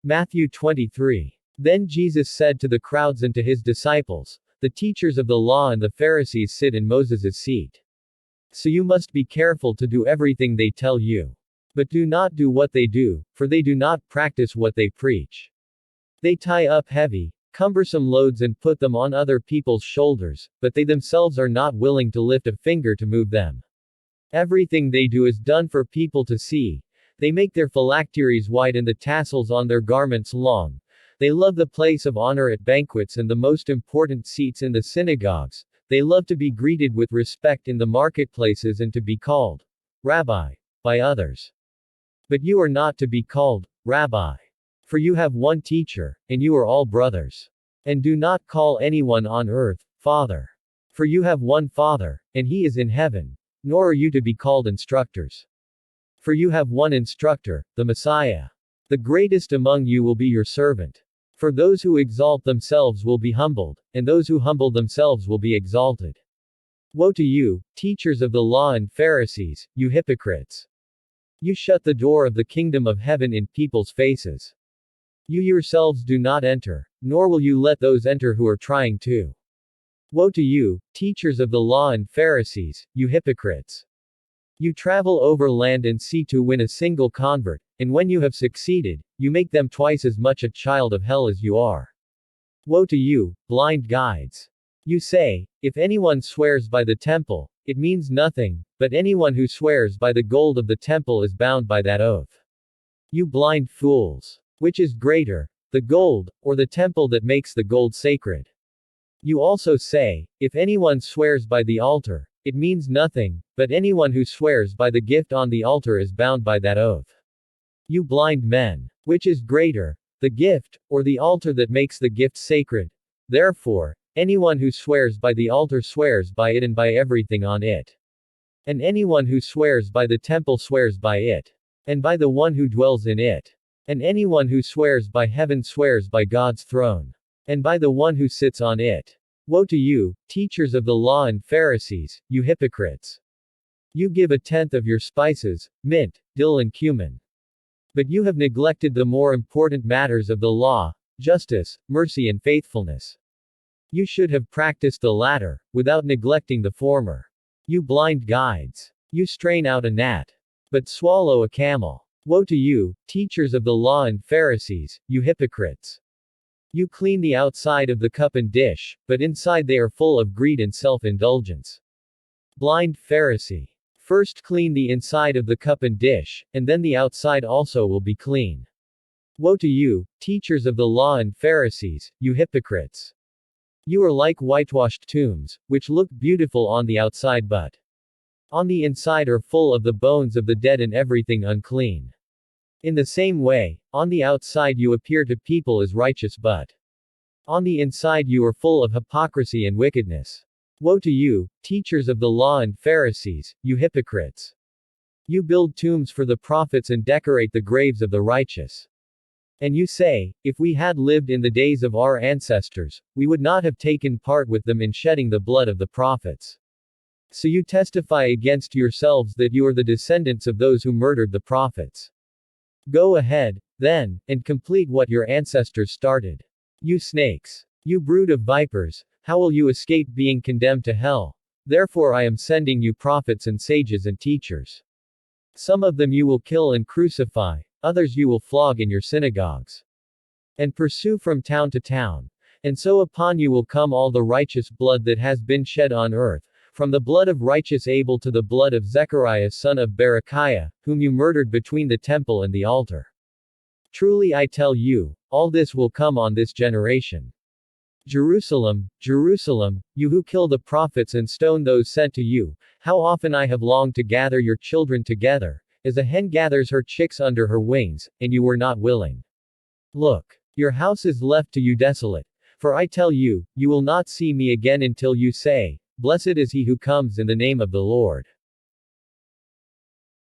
Matthew 23. Then Jesus said to the crowds and to his disciples, "The teachers of the law and the Pharisees sit in Moses' seat. So you must be careful to do everything they tell you. But do not do what they do, for they do not practice what they preach. They tie up heavy, cumbersome loads and put them on other people's shoulders, but they themselves are not willing to lift a finger to move them. Everything they do is done for people to see. They make their phylacteries white and the tassels on their garments long. They love the place of honor at banquets and the most important seats in the synagogues. They love to be greeted with respect in the marketplaces and to be called Rabbi by others. But you are not to be called Rabbi. For you have one teacher, and you are all brothers. And do not call anyone on earth Father. For you have one Father, and he is in heaven. Nor are you to be called instructors. For you have one instructor, the Messiah. The greatest among you will be your servant. For those who exalt themselves will be humbled, and those who humble themselves will be exalted. Woe to you, teachers of the law and Pharisees, you hypocrites! You shut the door of the kingdom of heaven in people's faces. You yourselves do not enter, nor will you let those enter who are trying to. Woe to you, teachers of the law and Pharisees, you hypocrites! You travel over land and sea to win a single convert, and when you have succeeded, you make them twice as much a child of hell as you are. Woe to you, blind guides! You say, if anyone swears by the temple, it means nothing, but anyone who swears by the gold of the temple is bound by that oath. You blind fools! Which is greater, the gold, or the temple that makes the gold sacred? You also say, if anyone swears by the altar, it means nothing, but anyone who swears by the gift on the altar is bound by that oath. You blind men! Which is greater, the gift, or the altar that makes the gift sacred? Therefore, anyone who swears by the altar swears by it and by everything on it. And anyone who swears by the temple swears by it, and by the one who dwells in it. And anyone who swears by heaven swears by God's throne, and by the one who sits on it. Woe to you, teachers of the law and Pharisees, you hypocrites! You give a tenth of your spices, mint, dill and cumin. But you have neglected the more important matters of the law, justice, mercy and faithfulness. You should have practiced the latter, without neglecting the former. You blind guides! You strain out a gnat, but swallow a camel. Woe to you, teachers of the law and Pharisees, you hypocrites! You clean the outside of the cup and dish, but inside they are full of greed and self-indulgence. Blind Pharisee! First clean the inside of the cup and dish, and then the outside also will be clean. Woe to you, teachers of the law and Pharisees, you hypocrites! You are like whitewashed tombs, which look beautiful on the outside but on the inside are full of the bones of the dead and everything unclean. In the same way, on the outside you appear to people as righteous but on the inside you are full of hypocrisy and wickedness. Woe to you, teachers of the law and Pharisees, you hypocrites! You build tombs for the prophets and decorate the graves of the righteous. And you say, if we had lived in the days of our ancestors, we would not have taken part with them in shedding the blood of the prophets. So you testify against yourselves that you are the descendants of those who murdered the prophets. Go ahead, then, and complete what your ancestors started. You snakes! You brood of vipers! How will you escape being condemned to hell? Therefore I am sending you prophets and sages and teachers. Some of them you will kill and crucify, others you will flog in your synagogues and pursue from town to town. And so upon you will come all the righteous blood that has been shed on earth, from the blood of righteous Abel to the blood of Zechariah son of Berechiah, whom you murdered between the temple and the altar. Truly I tell you, all this will come on this generation. Jerusalem, Jerusalem, you who kill the prophets and stone those sent to you, how often I have longed to gather your children together, as a hen gathers her chicks under her wings, and you were not willing. Look, your house is left to you desolate. For I tell you, you will not see me again until you say, Blessed is he who comes in the name of the Lord.